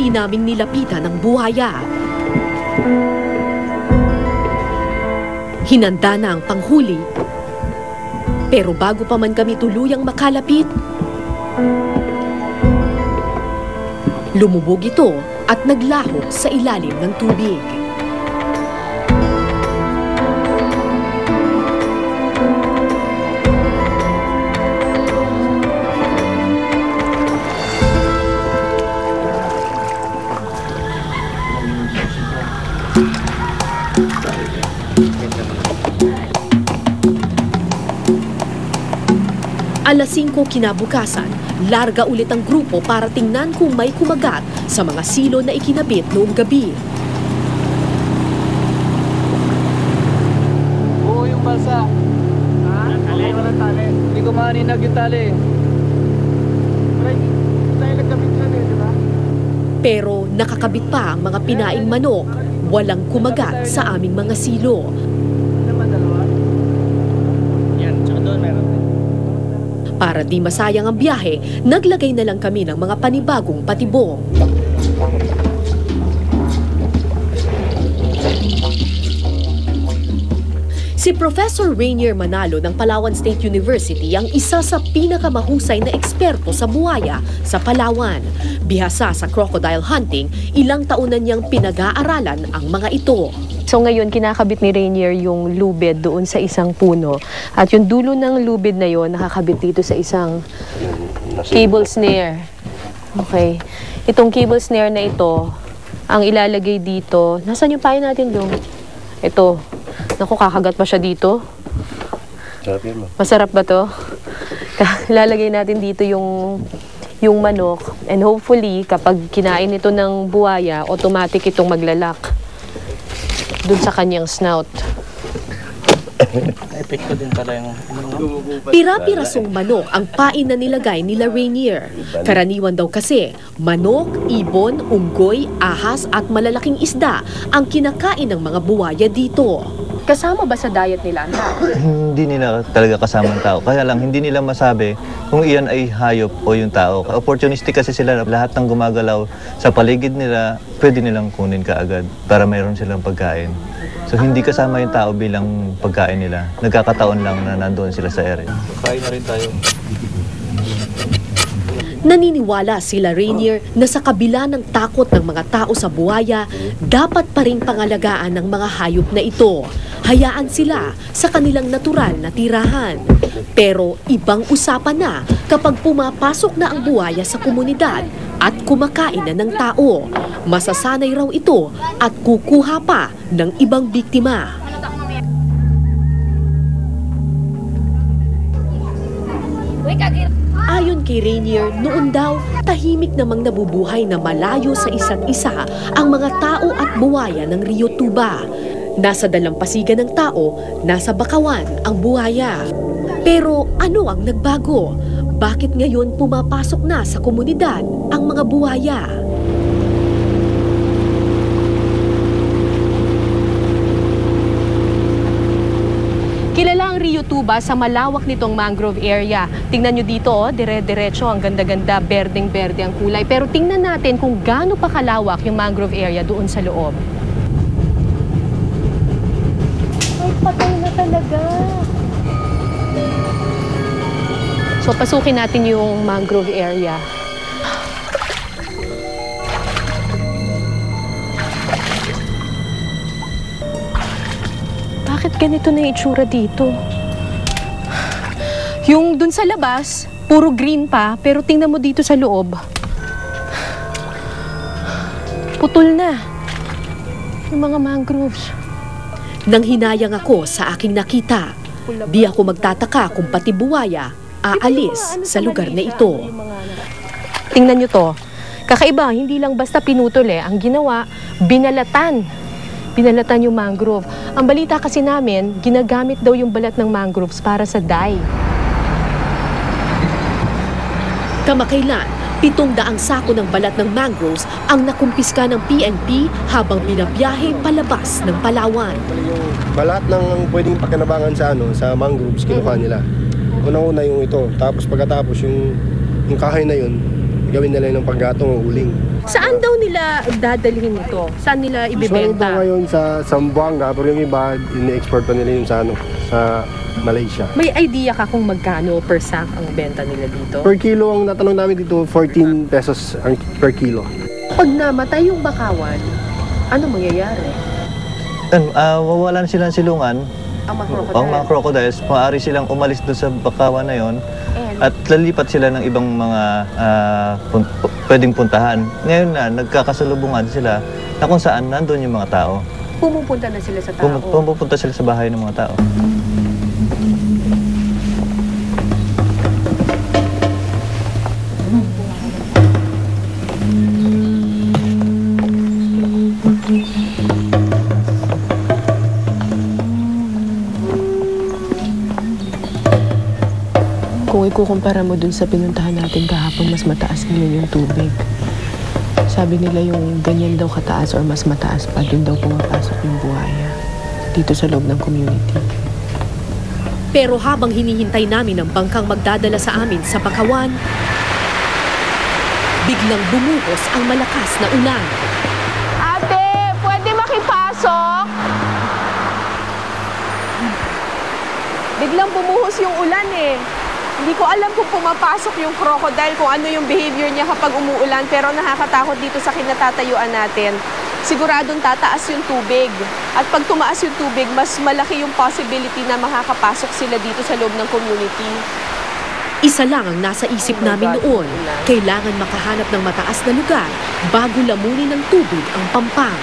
Unti-unti naming nilapitan ang buhaya. Hinanda na ang panghuli. Pero bago pa man kami tuluyang makalapit, lumubog ito at naglaho sa ilalim ng tubig. Alas 5 kinabukasan, larga ulit ang grupo para tingnan kung may kumagat sa mga silo na ikinabit noong gabi. Oo, yung balsa. Ha? Tali? Walang tali. Hindi ko maaninag yung tali. Tayo nagkabit yan eh, di ba? Pero nakakabit pa ang mga pinaing manok. Walang kumagat sa aming mga silo. Para di masayang ang biyahe, naglagay na lang kami ng mga panibagong patibong. Si Professor Rainier Manalo ng Palawan State University ang isa sa pinakamahusay na eksperto sa buhaya sa Palawan. Bihasa sa crocodile hunting, ilang taon na niyang pinag-aaralan ang mga ito. So ngayon, kinakabit ni Rainier yung lubid doon sa isang puno. At yung dulo ng lubid na yon nakakabit dito sa isang cable snare. Okay. Itong cable snare na ito, ang ilalagay dito, nasaan yung payo natin doon? Ito. Naku, kakagat pa siya dito. Sarap yan, Masarap ba to? Lalagay natin dito yung manok. And hopefully, kapag kinain ito ng buhaya, automatic itong maglalak dun sa kanyang snout. Epekto din pala yung... Pira-pirasong manok ang pain na nilagay nila Rainier. Karaniwan daw kasi, manok, ibon, unggoy, ahas at malalaking isda ang kinakain ng mga buwaya dito. Kasama ba sa diet nila? Hindi nila talaga kasama ang tao. Kaya lang, hindi nila masabi kung iyan ay hayop o yung tao. Opportunistic kasi sila. Lahat ng gumagalaw sa paligid nila, pwede nilang kunin kaagad para mayroon silang pagkain. So hindi kasama yung tao bilang pagkain nila. Nagkakataon lang na nandoon sila sa area. Kain na rin tayo. Naniniwala sila Rainier na sa kabila ng takot ng mga tao sa buwaya, dapat pa rin pangalagaan ng mga hayop na ito. Hayaan sila sa kanilang natural na tirahan. Pero ibang usapan na kapag pumapasok na ang buwaya sa komunidad at kumakain na ng tao. Masasanay raw ito at kukuha pa ng ibang biktima. Ayon kay Rainier, noon daw, tahimik namang nabubuhay na malayo sa isa't isa ang mga tao at buwaya ng Rio Tuba. Nasa dalampasigan ng tao, nasa Bakawan ang buwaya. Pero ano ang nagbago? Bakit ngayon pumapasok na sa komunidad ang mga buwaya? Kilala ang Rio Tuba sa malawak nitong mangrove area. Tingnan nyo dito, dire-diretso, ang ganda-ganda, berdeng-berde ang kulay. Pero tingnan natin kung gaano pa kalawak yung mangrove area doon sa loob. Ay, patay na talaga. So, pasukin natin yung mangrove area. Bakit ganito na yung itsura dito? Yung dun sa labas, puro green pa, pero tingnan mo dito sa loob. Putol na. Yung mga mangroves. Nang hinayang ako sa aking nakita, di ako magtataka kung pati buwaya aalis sa lugar na ito. Tingnan nyo to. Kakaiba, hindi lang basta pinutol Ang ginawa, binalatan. Binalatan yung mangrove. Ang balita kasi namin, ginagamit daw yung balat ng mangroves para sa dye. Kamakailan, 700 sako ng balat ng mangroves ang nakumpiska ng PNP habang binabiyahe palabas ng Palawan. Balat ng pwedeng pakinabangan sa mangroves, kinuha nila. Unang-una yung ito, tapos pagkatapos yung kahoy na yun, gawin nila ng paggatong o uling. Saan daw nila dadalhin ito? Saan nila Usually ibibenta? daw ngayon sa Zamboanga, pero yung iba, ini-export pa nila yun sa, sa Malaysia. May idea ka kung magkano per sack ang benta nila dito? Per kilo, ang natanong namin dito, 14 pesos ang per kilo. Pag namatay yung bakawan, ano mangyayari? Mawalan sila ng silungan. Ang mga crocodile? Ang mga crocodiles, maaari silang umalis doon sa bakawan na yon at lalipat sila ng ibang mga pwedeng puntahan. Ngayon na, nagkakasalubungan sila na kung saan nandun yung mga tao. Pumupunta na sila sa tao? Pumupunta sila sa bahay ng mga tao. Kung ikukumpara mo dun sa pinuntahan natin kahapon, mas mataas ngayon yung tubig. Sabi nila yung ganyan daw kataas or mas mataas pa, dun daw pumapasok yung buhaya dito sa loob ng community. Pero habang hinihintay namin ang bangkang magdadala sa amin sa Bakawan, biglang bumuhos ang malakas na ulan. Ate, pwede makipasok? Biglang bumuhos yung ulan eh. Hindi ko alam kung pumapasok yung crocodile, kung ano yung behavior niya kapag umuulan, pero nakakatakot dito sa kinatatayuan natin. Siguradong tataas yung tubig. At pag tumaas yung tubig, mas malaki yung possibility na makakapasok sila dito sa loob ng community. Isa lang ang nasa isip namin noon, kailangan makahanap ng mataas na lugar bago lamunin ng tubig ang Pampang.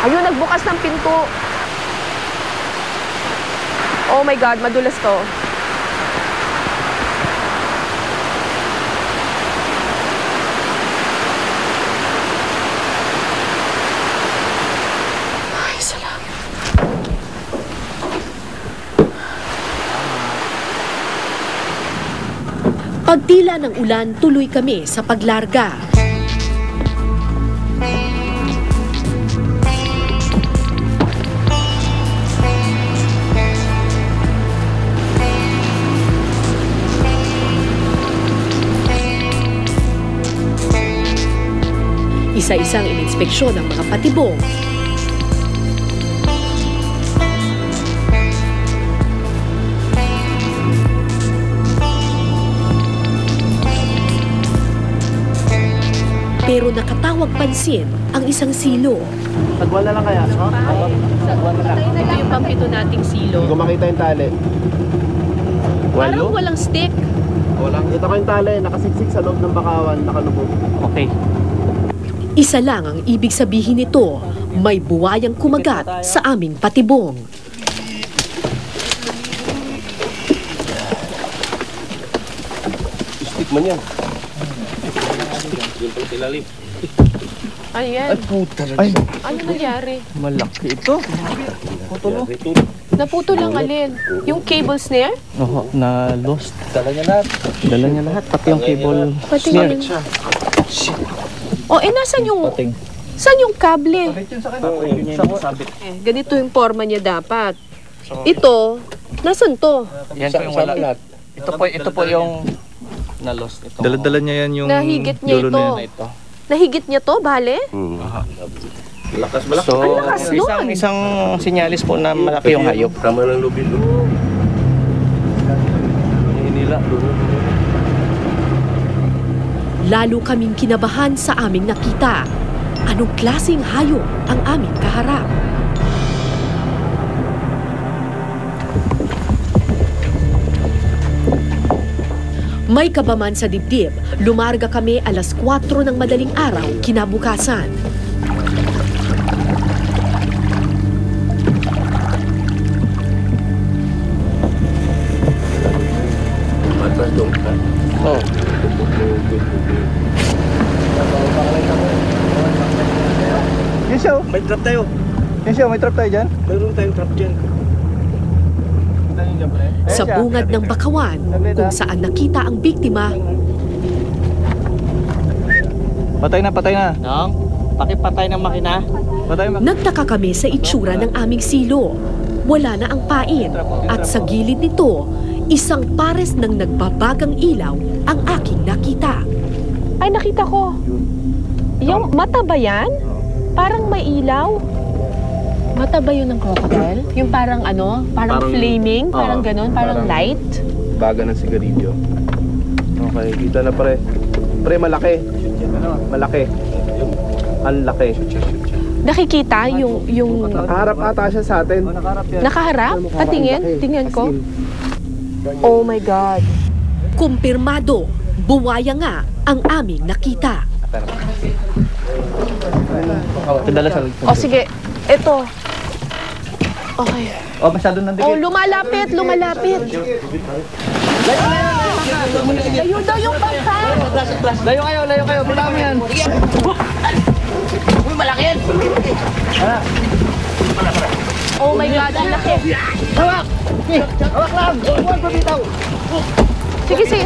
Ayun, nagbukas ng pinto. Oh my God, madulas to. Ay, salamat. Pagtila ng ulan, tuloy kami sa paglarga. Isa-isang ininspeksyon ng mga patibong. Pero nakatawag pansin ang isang silo. Tagwan na lang kaya? Ito yung pampito nating silo. Hindi ko makita yung tali. Parang walang stick. Walang. Ito ko yung tali, nakasiksik sa loob ng bakawan, nakalubog. Okay. Isa lang ang ibig sabihin nito, may buwayang kumagat sa aming patibong. Stick man yan. Ano yan? Ay, Ano nangyari? malaki ito. Naputo lang alin. Yung cable snare? Oo, na lost. Dala niya lahat. Pati yung cable Pati snare. yung... O, nasan yung... Pating. Saan yung kable? Yun yung sabit. Ganito yung forma niya dapat. Ito, nasan to? Yan po yung wala. Ito po yung na lost. Ito. Dala-dala niya yan yung Nahigit niya dulo ito. na yan. Ito. Nahigit niya to, bale? Lakas malaki. So, Ang lakas nun. isang sinyalis po na malaki yung hayop. Tama ng lubid. Nila. Lalo kaming kinabahan sa aming nakita. Anong klaseng hayop ang aming kaharap? May kabaman sa dibdib, lumarga kami alas 4 ng madaling araw kinabukasan. Oh. Yes, show. May trap tayo. Yes, show. May trap tayo dyan. Mayroon tayong trap dyan. Sa bungad ng Bakawan, kung saan nakita ang biktima, Patay na. Nong, pakipatay ng makina. Patay na. nagtaka kami sa itsura ng aming silo. Wala na ang pain at sa gilid nito, isang pares ng nagbabagang ilaw ang aking nakita. Ay, nakita ko. Yung mata ba yan? Parang may ilaw. Mata ba yun ng crocodile? Yung parang ano? Parang flaming? Parang ganun? Parang light? Baga ng sigarilyo. Okay, kita na pre. Pre, malaki. Malaki. Ang laki. Nakikita yung Nakaharap ata siya sa atin. nakaharap? Patingin? Tingnan ko. Oh my God. Kumpirmado, buwaya nga ang aming nakita. O sige, ito. Okay. Oh, masyado nang Oh, lumalapit, lumalapit. Layo daw yung bangka. Layo kayo. Punta mo yan. Oh my God, ang laki. Hawak lang. Huwag ko bitaw. Sige. Sige.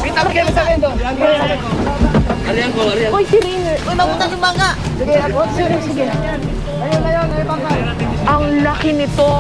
Bitaw kayo sa akin to. Uy, si Rainer. Uy, mabutan yung bangka. Sige. Sige. Layo, bangka. Ang laki nito.